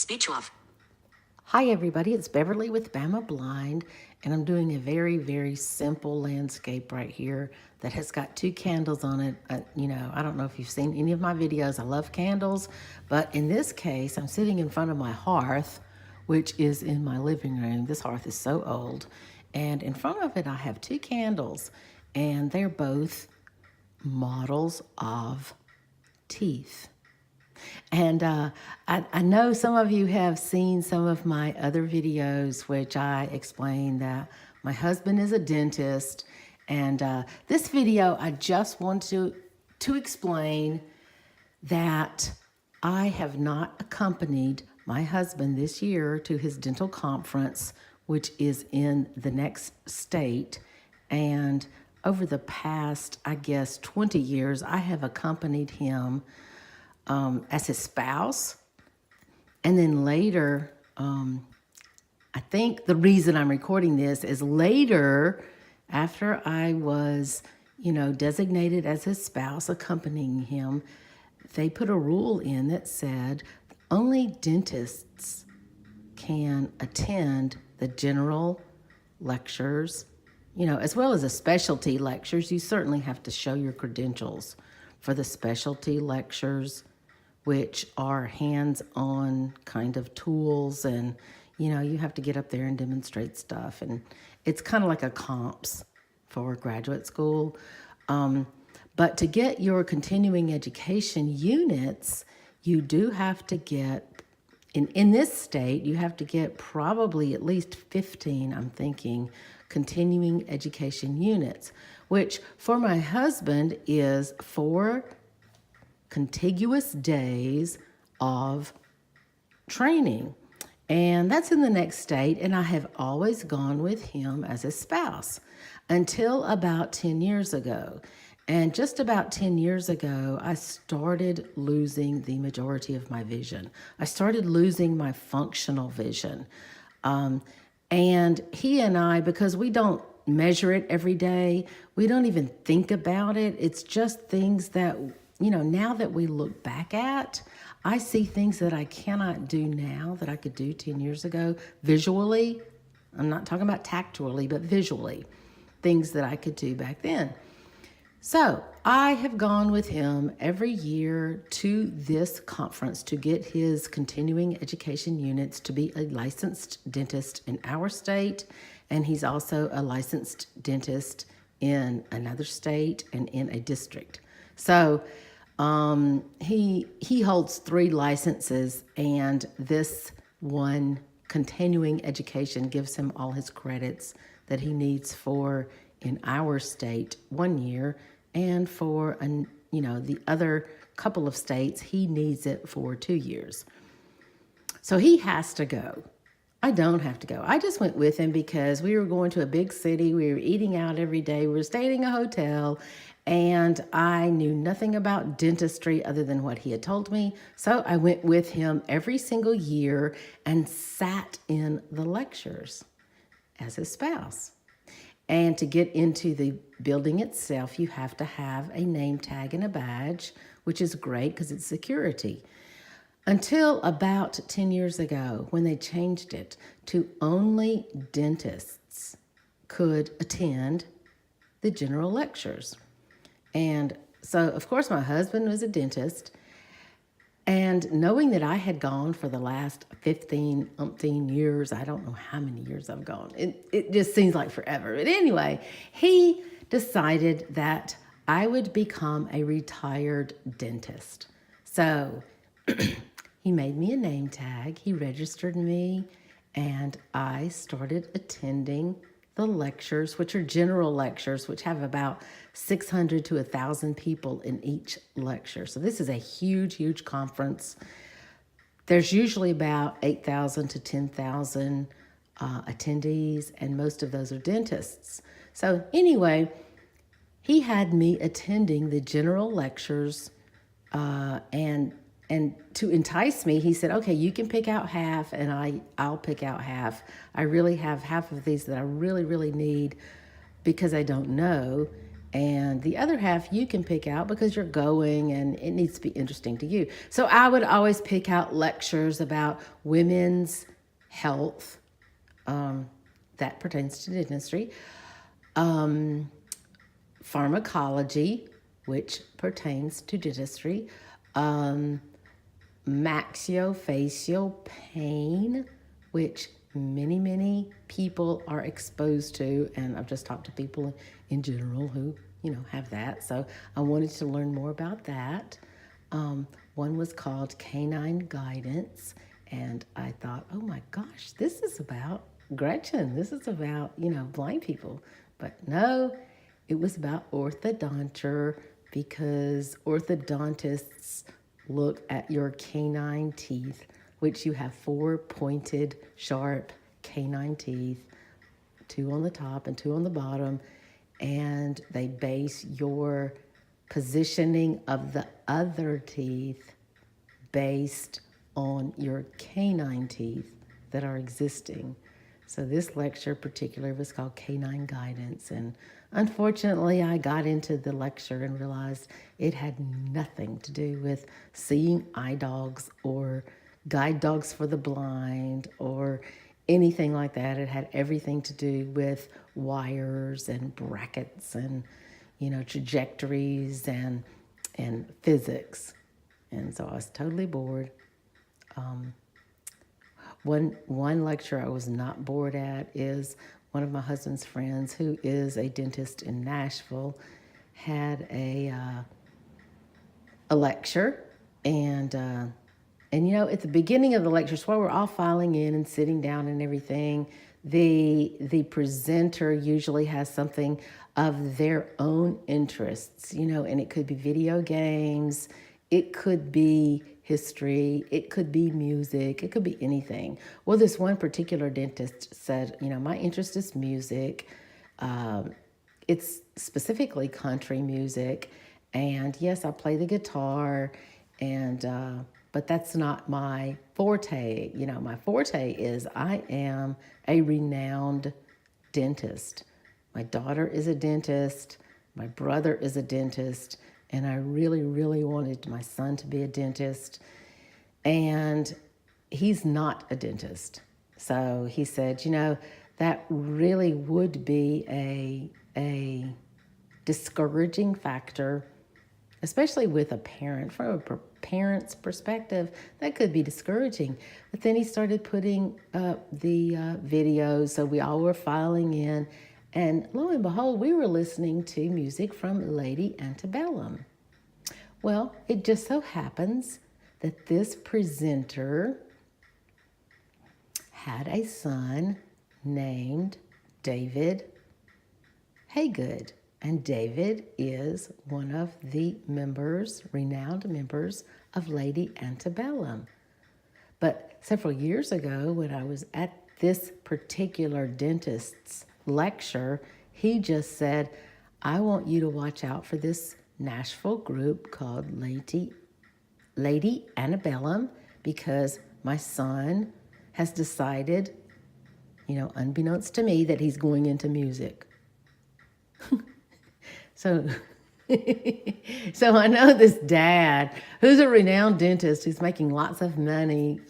Speech off. Hi everybody, it's Beverly with Bama Blind, and I'm doing a very, very simple landscape right here that has got 2 candles on it. I don't know if you've seen any of my videos. I love candles, but in this case, I'm sitting in front of my hearth, which is in my living room. This hearth is so old, and in front of it, I have 2 candles, and they're both models of teeth. And I know some of you have seen some of my other videos, which I explain that my husband is a dentist. And this video, I just want to explain that I have not accompanied my husband this year to his dental conference, which is in the next state. And over the past, I guess, 20 years, I have accompanied him as his spouse. And then later, I think the reason I'm recording this is later, after I was, designated as his spouse, accompanying him, they put a rule in that said only dentists can attend the general lectures, as well as the specialty lectures. You certainly have to show your credentials for the specialty lectures, which are hands-on kind of tools, and you have to get up there and demonstrate stuff, and it's kind of like a comps for graduate school. But to get your continuing education units, you do have to get, in this state, you have to get probably at least 15, I'm thinking, continuing education units, which for my husband is 4 contiguous days of training. And that's in the next state. And I have always gone with him as a spouse until about 10 years ago. And just about 10 years ago, I started losing the majority of my vision. I started losing my functional vision. And he and I, because we don't measure it every day, we don't even think about it. It's just things that, now that we look back at, I see things that I cannot do now that I could do 10 years ago visually. I'm not talking about tactually, but visually, things that I could do back then. So I have gone with him every year to this conference to get his continuing education units to be a licensed dentist in our state. And he's also a licensed dentist in another state and in a district. So he holds 3 licenses, and this one continuing education gives him all his credits that he needs for in our state 1 year, and for the other couple of states he needs it for 2 years. So he has to go. I don't have to go. I just went with him because we were going to a big city. We were eating out every day. We were staying in a hotel, and I knew nothing about dentistry other than what he had told me. So I went with him every single year and sat in the lectures as his spouse. And to get into the building itself, you have to have a name tag and a badge, which is great because it's security. Until about 10 years ago, when they changed it to only dentists could attend the general lectures. And so, of course, my husband was a dentist. And knowing that I had gone for the last 15 years, I don't know how many years I've gone. It just seems like forever. But anyway, he decided that I would become a retired dentist. So he made me a name tag, he registered me, and I started attending the lectures, which are general lectures, which have about 600 to 1,000 people in each lecture. So this is a huge, huge conference. There's usually about 8,000 to 10,000 attendees, and most of those are dentists. So anyway, he had me attending the general lectures, and to entice me, he said, okay, you can pick out half, and I'll pick out half. I really have half of these that I really, really need because I don't know. And the other half you can pick out because you're going and it needs to be interesting to you. So I would always pick out lectures about women's health, that pertains to dentistry, pharmacology, which pertains to dentistry, maxillofacial pain, which many people are exposed to, and I've just talked to people in general who have that, so I wanted to learn more about that. One was called Canine Guidance, and I thought, oh my gosh, this is about Gretchen, this is about blind people. But no, it was about orthodonture, because orthodontists look at your canine teeth, which you have 4 pointed, sharp canine teeth, 2 on the top and 2 on the bottom, and they base your positioning of the other teeth based on your canine teeth that are existing. So this lecture particularly was called Canine Guidance, and unfortunately I got into the lecture and realized it had nothing to do with seeing eye dogs or guide dogs for the blind or anything like that. It had everything to do with wires and brackets and trajectories and physics. And so I was totally bored. One lecture I was not bored at is one of my husband's friends, who is a dentist in Nashville, had a lecture, and at the beginning of the lectures, while we're all filing in and sitting down and everything, the presenter usually has something of their own interests, and it could be video games, it could be history, it could be music, it could be anything. Well, this one particular dentist said, my interest is music. It's specifically country music. And yes, I play the guitar, and but that's not my forte. My forte is I am a renowned dentist. My daughter is a dentist. My brother is a dentist. And I really wanted my son to be a dentist. And he's not a dentist. So he said, that really would be a discouraging factor, especially with a parent. From a parent's perspective, that could be discouraging. But then he started putting up the videos, so we all were filing in, and lo and behold, we were listening to music from Lady Antebellum. Well, it just so happens that this presenter had a son named David Haygood. And David is one of the renowned members of Lady Antebellum. But several years ago, when I was at this particular dentist's lecture, he just said, I want you to watch out for this Nashville group called Lady Antebellum, because my son has decided, unbeknownst to me, that he's going into music. So I know this dad, who's a renowned dentist, who's making lots of money,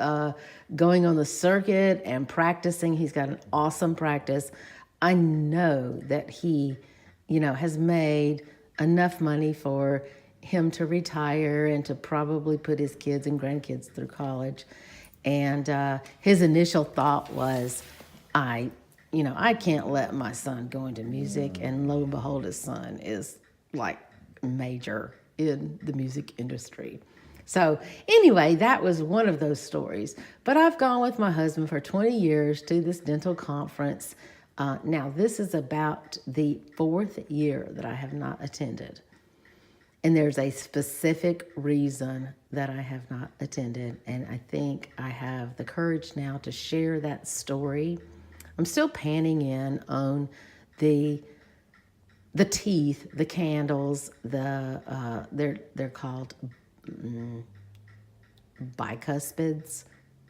going on the circuit and practicing. He's got an awesome practice. I know that he, has made enough money for him to retire and to probably put his kids and grandkids through college. And his initial thought was, I can't let my son go into music. And lo and behold, his son is like major in the music industry. So anyway, that was one of those stories. But I've gone with my husband for 20 years to this dental conference. Now, this is about the 4th year that I have not attended. And there's a specific reason that I have not attended. And I think I have the courage now to share that story. I'm still panning in on the teeth, the candles, they're called bicuspids,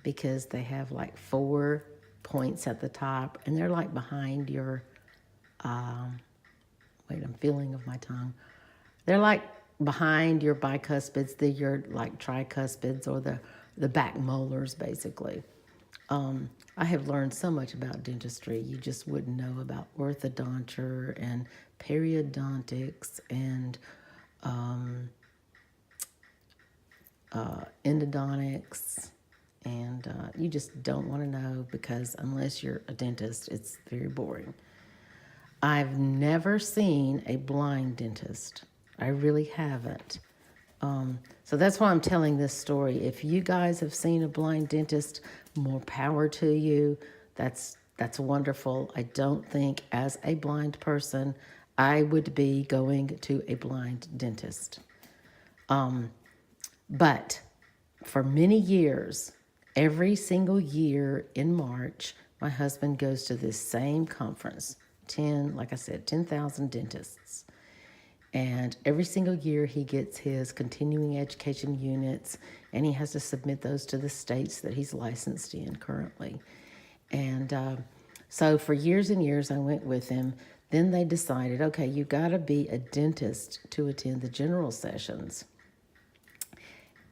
because they have like 4 points at the top, and they're like behind your wait, I'm feeling of my tongue. They're like behind your bicuspids, your like tricuspids or the back molars, basically. I have learned so much about dentistry. You just wouldn't know about orthodonture and periodontics and endodontics. And you just don't want to know because unless you're a dentist, it's very boring. I've never seen a blind dentist. I really haven't. So that's why I'm telling this story. If you guys have seen a blind dentist, more power to you. That's wonderful. I don't think as a blind person I would be going to a blind dentist. But for many years, every single year in March, my husband goes to this same conference. 10,000 dentists. And every single year he gets his continuing education units and he has to submit those to the states that he's licensed in currently. And so for years and years I went with him. Then they decided, okay, you got to be a dentist to attend the general sessions.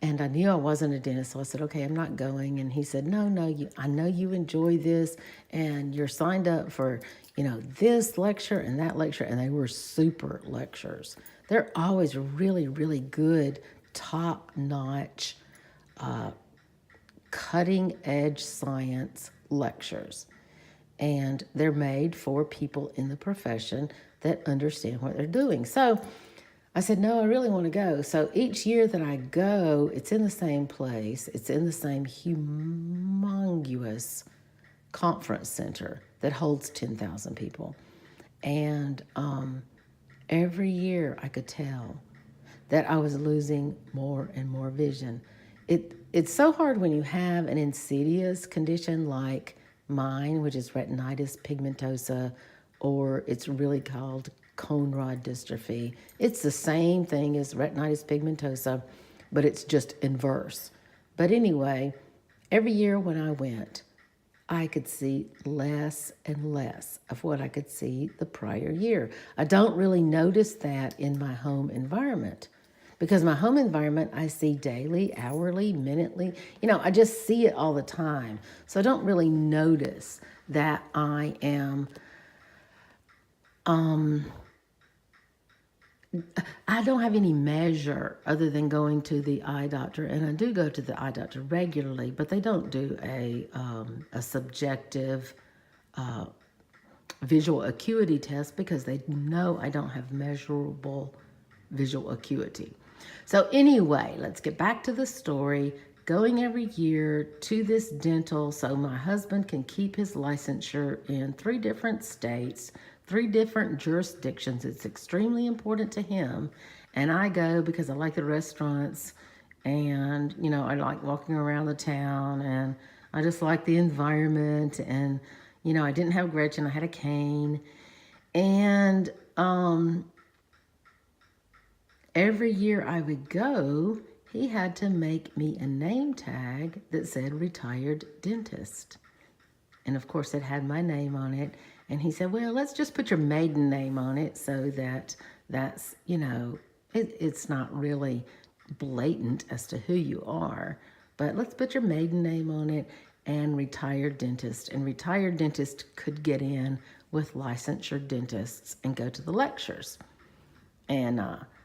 And I knew I wasn't a dentist, so I said, okay, I'm not going. And he said, no, I know you enjoy this, and you're signed up for, this lecture and that lecture. And they were super lectures. They're always really, really good, top-notch, cutting-edge science lectures. And they're made for people in the profession that understand what they're doing. So I said, no, I really want to go. So each year that I go, it's in the same place. It's in the same humongous conference center that holds 10,000 people. And every year I could tell that I was losing more and more vision. It's so hard when you have an insidious condition like mine, which is retinitis pigmentosa, or it's really called cone rod dystrophy. It's the same thing as retinitis pigmentosa, but it's just inverse. But anyway, every year when I went, I could see less and less of what I could see the prior year. I don't really notice that in my home environment because my home environment I see daily, hourly, minutely. I just see it all the time. So I don't really notice that I am I don't have any measure other than going to the eye doctor, and I do go to the eye doctor regularly, but they don't do a subjective visual acuity test because they know I don't have measurable visual acuity. So anyway, let's get back to the story. Going every year to this dental so my husband can keep his licensure in 3 different states, 3 different jurisdictions. It's extremely important to him. And I go because I like the restaurants and, I like walking around the town and I just like the environment. And, I didn't have Gretchen, I had a cane. And every year I would go, he had to make me a name tag that said retired dentist. And of course it had my name on it. And he said, well, let's just put your maiden name on it so that that's, it's not really blatant as to who you are. But let's put your maiden name on it and retired dentist. And retired dentist could get in with licensure dentists and go to the lectures. And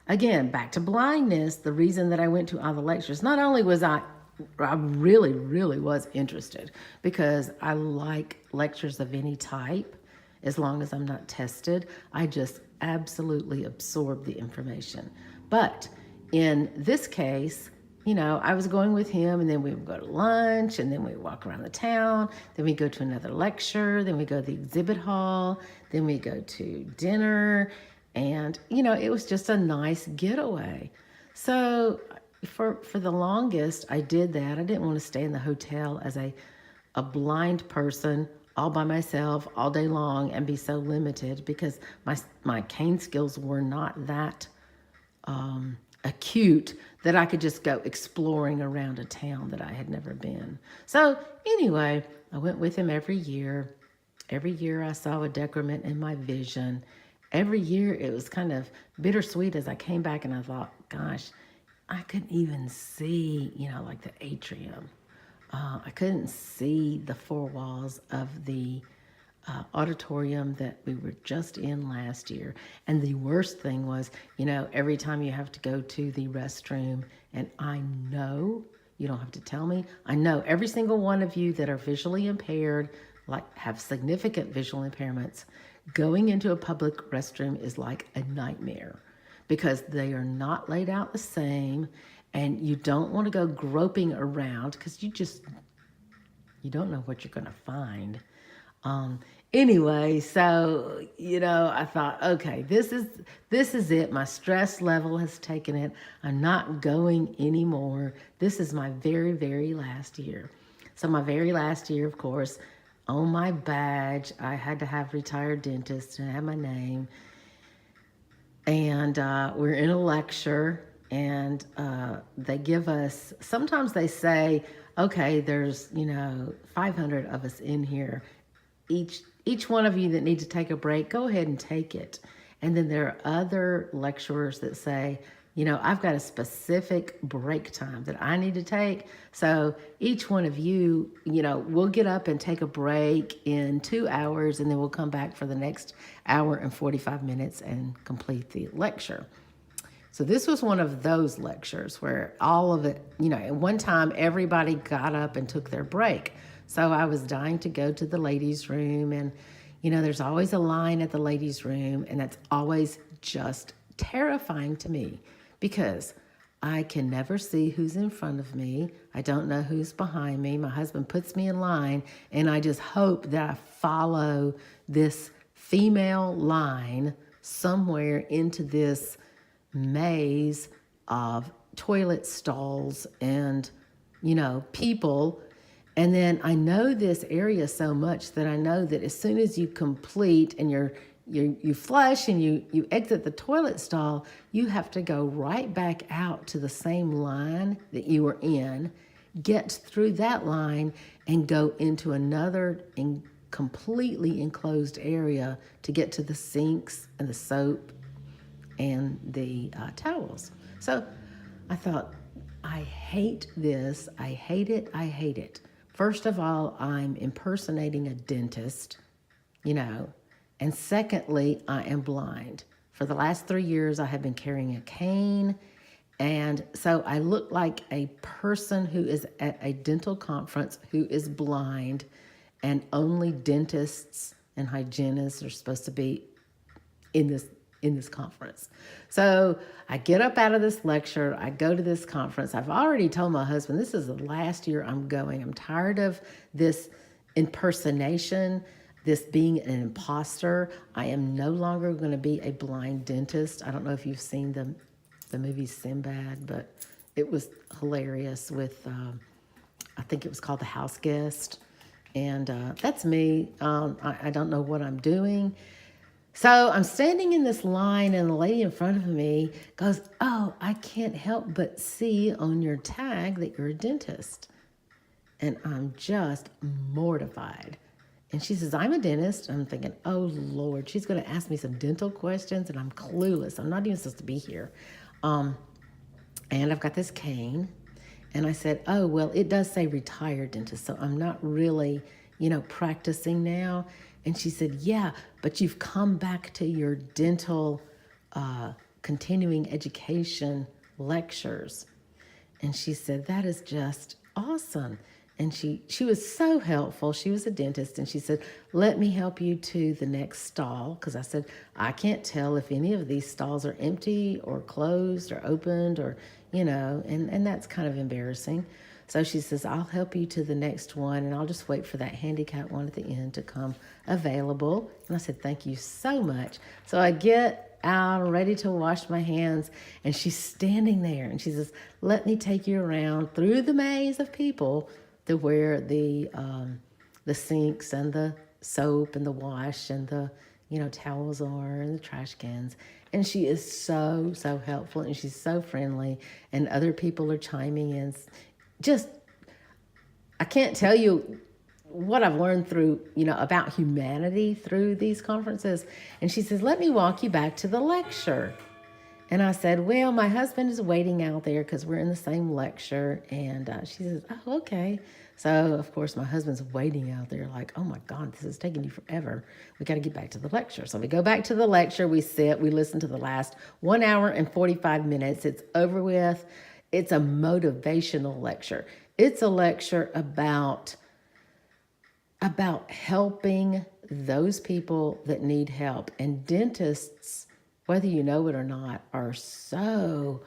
again, back to blindness, the reason that I went to all the lectures, not only was I really, really was interested because I like lectures of any type. As long as I'm not tested, I just absolutely absorb the information. But in this case, I was going with him and then we would go to lunch and then we walk around the town. Then we go to another lecture. Then we go to the exhibit hall. Then we go to dinner. And, it was just a nice getaway. So for the longest, I did that. I didn't want to stay in the hotel as a blind person all by myself all day long and be so limited because my cane skills were not that acute that I could just go exploring around a town that I had never been. So anyway, I went with him every year. Every year I saw a decrement in my vision. every year it was kind of bittersweet as I came back and I thought, gosh, I couldn't even see, like the atrium. I couldn't see the four walls of the auditorium that we were just in last year. And the worst thing was, every time you have to go to the restroom, and I know, you don't have to tell me, I know every single one of you that are visually impaired, like have significant visual impairments, going into a public restroom is like a nightmare because they are not laid out the same, and you don't want to go groping around because you don't know what you're going to find. Anyway, so, I thought, okay, this is it. My stress level has taken it. I'm not going anymore. This is my very, very last year. So my very last year, of course, on my badge, I had to have retired dentist and have my name. And we're in a lecture, and they give us, sometimes they say, okay, there's, 500 of us in here. Each one of you that need to take a break, go ahead and take it. And then there are other lecturers that say, I've got a specific break time that I need to take. So each one of you, we'll get up and take a break in 2 hours, and then we'll come back for the next hour and 45 minutes and complete the lecture. So this was one of those lectures where all of it, at one time everybody got up and took their break. So I was dying to go to the ladies' room, and, there's always a line at the ladies' room, and that's always just terrifying to me because I can never see who's in front of me. I don't know who's behind me. My husband puts me in line, and I just hope that I follow this female line somewhere into this maze of toilet stalls and, people. And then I know this area so much that I know that as soon as you complete and you flush and you exit the toilet stall, you have to go right back out to the same line that you were in, get through that line, and go into another completely enclosed area to get to the sinks and the soap and the towels. So I thought, I hate this. I hate it. I hate it. First of all, I'm impersonating a dentist, and secondly, I am blind. For the last 3 years, I have been carrying a cane, and so I look like a person who is at a dental conference who is blind, and only dentists and hygienists are supposed to be in this conference. So I get up out of this lecture, I go to this conference. I've already told my husband, this is the last year I'm going. I'm tired of this impersonation, this being an imposter. I am no longer going to be a blind dentist. I don't know if you've seen the movie Sinbad, but it was hilarious with, I think it was called The House Guest. And that's me. I don't know what I'm doing. So I'm standing in this line, and the lady in front of me goes, "Oh, I can't help but see on your tag that you're a dentist." And I'm just mortified. And she says, "I'm a dentist." I'm thinking, oh, Lord, she's going to ask me some dental questions, and I'm clueless. I'm not even supposed to be here. And I've got this cane. And I said, "Oh, well, it does say retired dentist, so I'm not really, practicing now." And she said, "Yeah, but you've come back to your dental continuing education lectures." And she said, "That is just awesome." And she was so helpful. She was a dentist, and she said, "Let me help you to the next stall." Because I said, I can't tell if any of these stalls are empty or closed or opened or, and that's kind of embarrassing. So she says, "I'll help you to the next one, and I'll just wait for that handicap one at the end to come available." And I said, "Thank you so much." So I get out, ready to wash my hands, and she's standing there, and she says, "Let me take you around through the maze of people to where the sinks and the soap and the wash and the towels are and the trash cans." And she is so, so helpful, and she's so friendly, and other people are chiming in. Just, I can't tell you what I've learned through, about humanity through these conferences. And she says, let me walk you back to the lecture. And I said, well, my husband is waiting out there because we're in the same lecture. And she says, oh, okay. So, of course, my husband's waiting out there like, oh, my God, this is taking you forever. We got to get back to the lecture. So we go back to the lecture. We sit. We listen to the last 1 hour and 45 minutes. It's over with. It's a motivational lecture. It's a lecture about helping those people that need help. And dentists, whether you know it or not, are so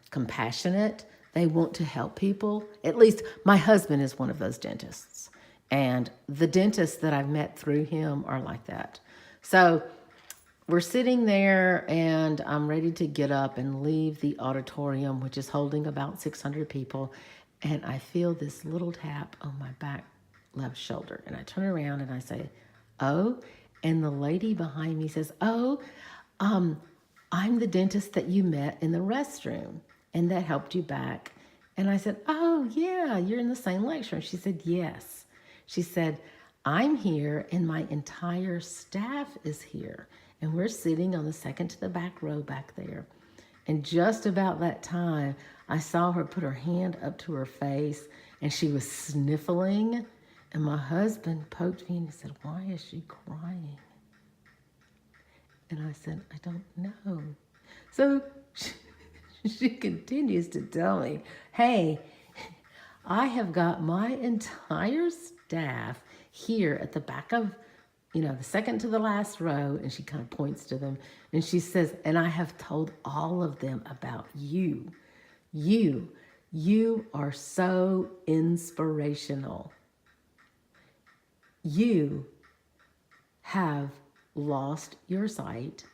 compassionate. They want to help people. At least my husband is one of those dentists. And the dentists that I've met through him are like that. So we're sitting there and I'm ready to get up and leave the auditorium, which is holding about 600 people. And I feel this little tap on my back left shoulder. And I turn around and I say, oh, and the lady behind me says, oh, I'm the dentist that you met in the restroom and that helped you back. And I said, oh, yeah, you're in the same lecture. And she said, yes. She said, I'm here and my entire staff is here. And we're sitting on the second to the back row back there. And just about that time, I saw her put her hand up to her face and she was sniffling. And my husband poked me and he said, why is she crying? And I said, I don't know. So she continues to tell me, hey, I have got my entire staff here at the back of, the second to the last row. And she kind of points to them. And she says, and I have told all of them about you. You are so inspirational. You have lost your sight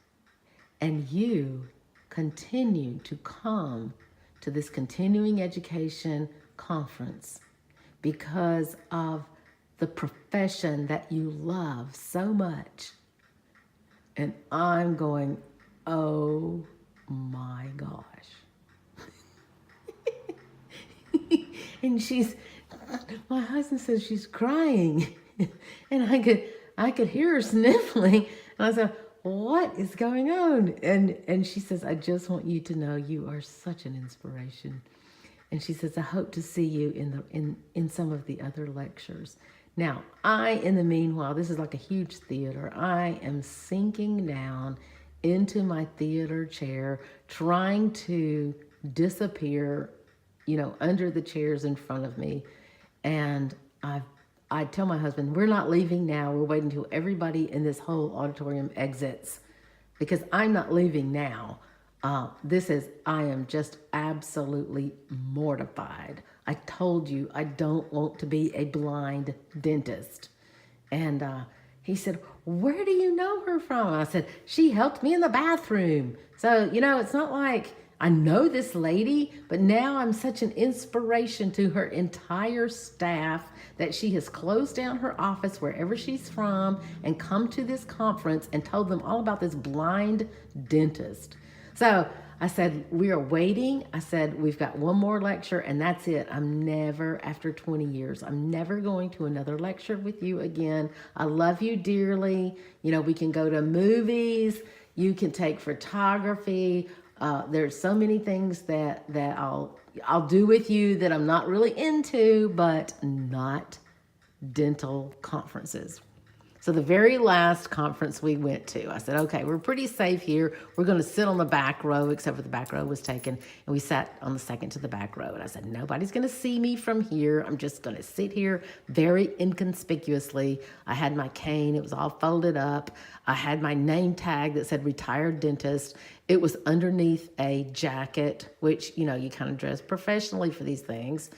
and you continue to come to this continuing education conference because of the profession that you love so much. And I'm going, oh my gosh. And my husband says she's crying. And I could hear her sniffling. And I said, what is going on? And she says, I just want you to know you are such an inspiration. And she says, I hope to see you in some of the other lectures. Now, in the meanwhile, this is like a huge theater. I am sinking down into my theater chair, trying to disappear, under the chairs in front of me. And I tell my husband, we're not leaving now. We're waiting until everybody in this whole auditorium exits because I'm not leaving now. I am just absolutely mortified. I told you I don't want to be a blind dentist. And he said, where do you know her from? I said, she helped me in the bathroom. So, it's not like I know this lady, but now I'm such an inspiration to her entire staff that she has closed down her office wherever she's from and come to this conference and told them all about this blind dentist. So I said, we are waiting. I said, we've got one more lecture and that's it. After 20 years, I'm never going to another lecture with you again. I love you dearly. We can go to movies. You can take photography. There's so many things that I'll do with you that I'm not really into, but not dental conferences. So the very last conference we went to, I said, okay, we're pretty safe here. We're going to sit on the back row, except for the back row was taken. And we sat on the second to the back row. And I said, nobody's going to see me from here. I'm just going to sit here very inconspicuously. I had my cane. It was all folded up. I had my name tag that said retired dentist. It was underneath a jacket, which, you kind of dress professionally for these things.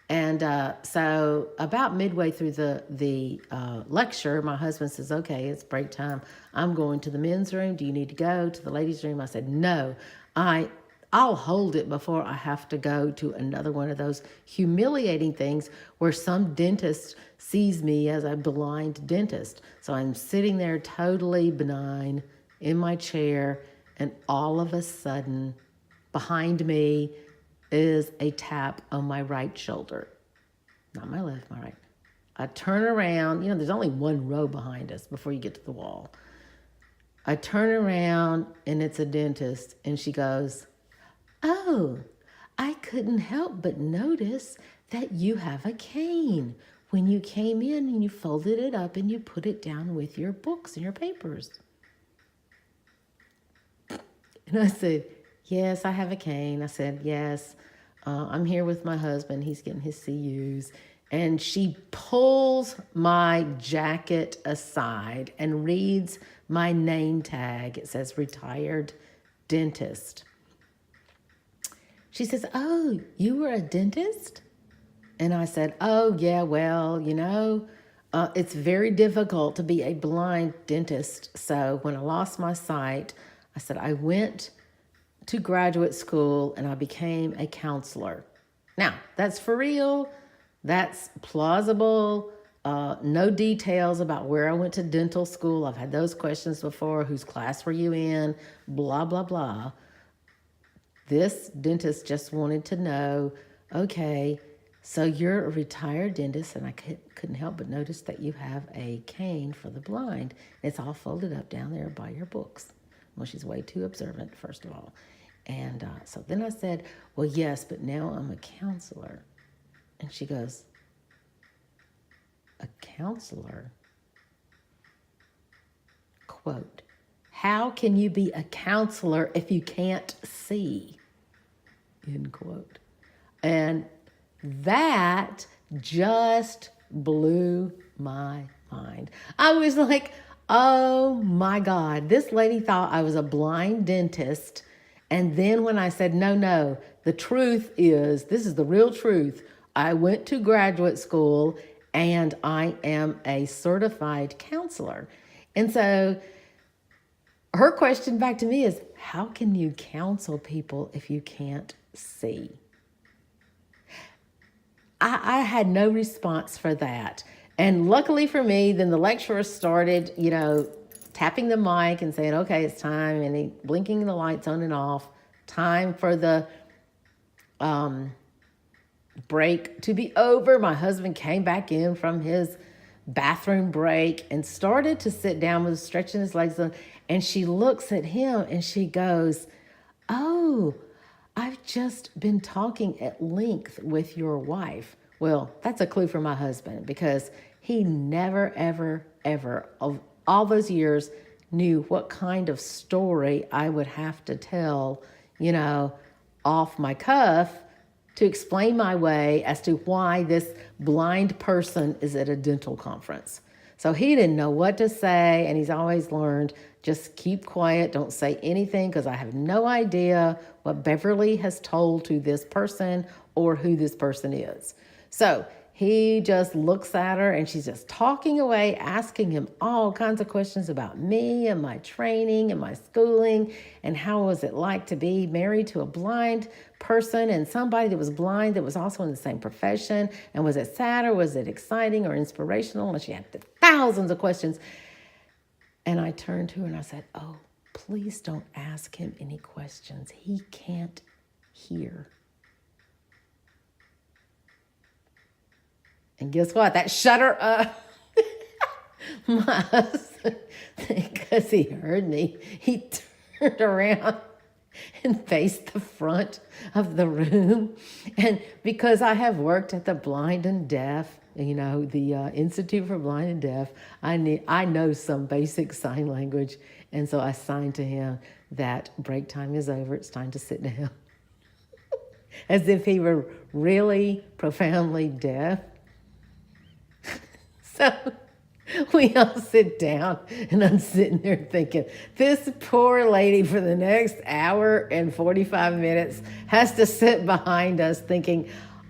And so about midway through the lecture, my husband says, okay, it's break time. I'm going to the men's room. Do you need to go to the ladies' room? I said, no, I'll hold it before I have to go to another one of those humiliating things where some dentist sees me as a blind dentist. So I'm sitting there totally benign in my chair, and all of a sudden, behind me is a tap on my right shoulder. Not my left, my right. I turn around. There's only one row behind us before you get to the wall. I turn around and it's a dentist, and she goes, "Oh, I couldn't help but notice that you have a cane. When you came in and you folded it up and you put it down with your books and your papers." And I said, "Yes, I have a cane." I said, "Yes, I'm here with my husband. He's getting his CUs." And she pulls my jacket aside and reads my name tag. It says retired dentist. She says, "Oh, you were a dentist?" And I said, "Oh, yeah, well, it's very difficult to be a blind dentist. So when I lost my sight, I said, I went to graduate school and I became a counselor." Now, that's for real. That's plausible. No details about where I went to dental school. I've had those questions before. Whose class were you in? Blah, blah, blah. This dentist just wanted to know, okay, so you're a retired dentist, and I couldn't help but notice that you have a cane for the blind. It's all folded up down there by your books. Well, she's way too observant, first of all. And so then I said, "Well, yes, but now I'm a counselor." And she goes, "A counselor?" Quote, "How can you be a counselor if you can't see?" End quote. And that just blew my mind. I was like, oh my God, this lady thought I was a blind dentist. And then when I said, no, the truth is, this is the real truth. I went to graduate school and I am a certified counselor. And so her question back to me is, how can you counsel people if you can't see? I had no response for that. And luckily for me, then the lecturer started, tapping the mic and saying, "Okay, it's time," and he blinking the lights on and off. Time for the break to be over. My husband came back in from his bathroom break and started to sit down with stretching his legs. And she looks at him and she goes, "Oh, I've just been talking at length with your wife." Well, that's a clue for my husband, because he never, ever, ever, of all those years, knew what kind of story I would have to tell, off my cuff to explain my way as to why this blind person is at a dental conference. So he didn't know what to say, and he's always learned, just keep quiet, don't say anything, because I have no idea what Beverly has told to this person or who this person is. So he just looks at her and she's just talking away, asking him all kinds of questions about me and my training and my schooling and how was it like to be married to a blind person and somebody that was blind that was also in the same profession, and was it sad or was it exciting or inspirational? And she had thousands of questions. And I turned to her and I said, "Oh, please don't ask him any questions. He can't hear." And guess what? That shut her up. My husband, because he heard me, he turned around and faced the front of the room. And because I have worked at the Blind and Deaf, the Institute for Blind and Deaf, I know some basic sign language. And so I signed to him that break time is over. It's time to sit down. As if he were really profoundly deaf. So we all sit down, and I'm sitting there thinking, this poor lady for the next hour and 45 minutes has to sit behind us thinking,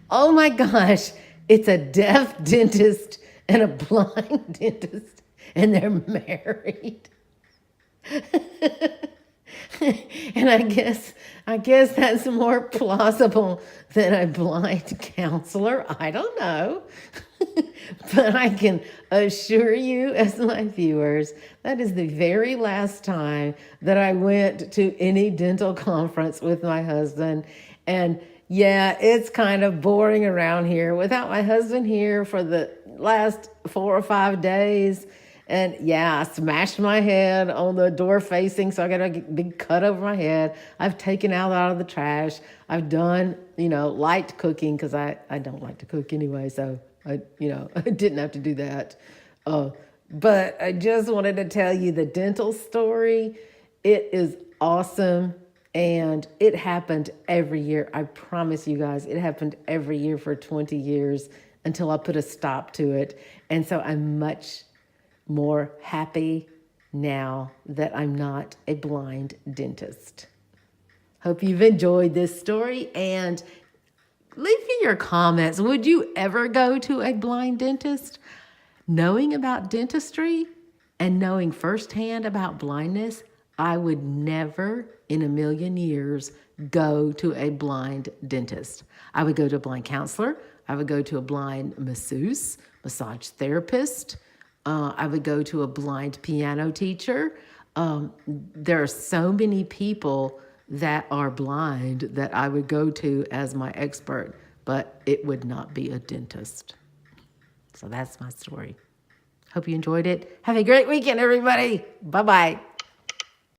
oh my gosh, it's a deaf dentist and a blind dentist, and they're married. And I guess that's more plausible than a blind counselor. I don't know. But I can assure you, as my viewers, that is the very last time that I went to any dental conference with my husband. And yeah, it's kind of boring around here. Without my husband here for the last 4 or 5 days. And yeah, I smashed my head on the door facing, so I got a big cut over my head. I've taken out of the trash. I've done, light cooking because I don't like to cook anyway, so I didn't have to do that. But I just wanted to tell you the dental story. It is awesome. And it happened every year. I promise you guys, it happened every year for 20 years until I put a stop to it. And so I'm much more happy now that I'm not a blind dentist. Hope you've enjoyed this story, and leave me your comments. Would you ever go to a blind dentist? Knowing about dentistry and knowing firsthand about blindness, I would never in a million years go to a blind dentist. I would go to a blind counselor. I would go to a blind masseuse, massage therapist. I would go to a blind piano teacher. There are so many people that are blind that I would go to as my expert, but it would not be a dentist. So that's my story. Hope you enjoyed it. Have a great weekend, everybody. Bye-bye.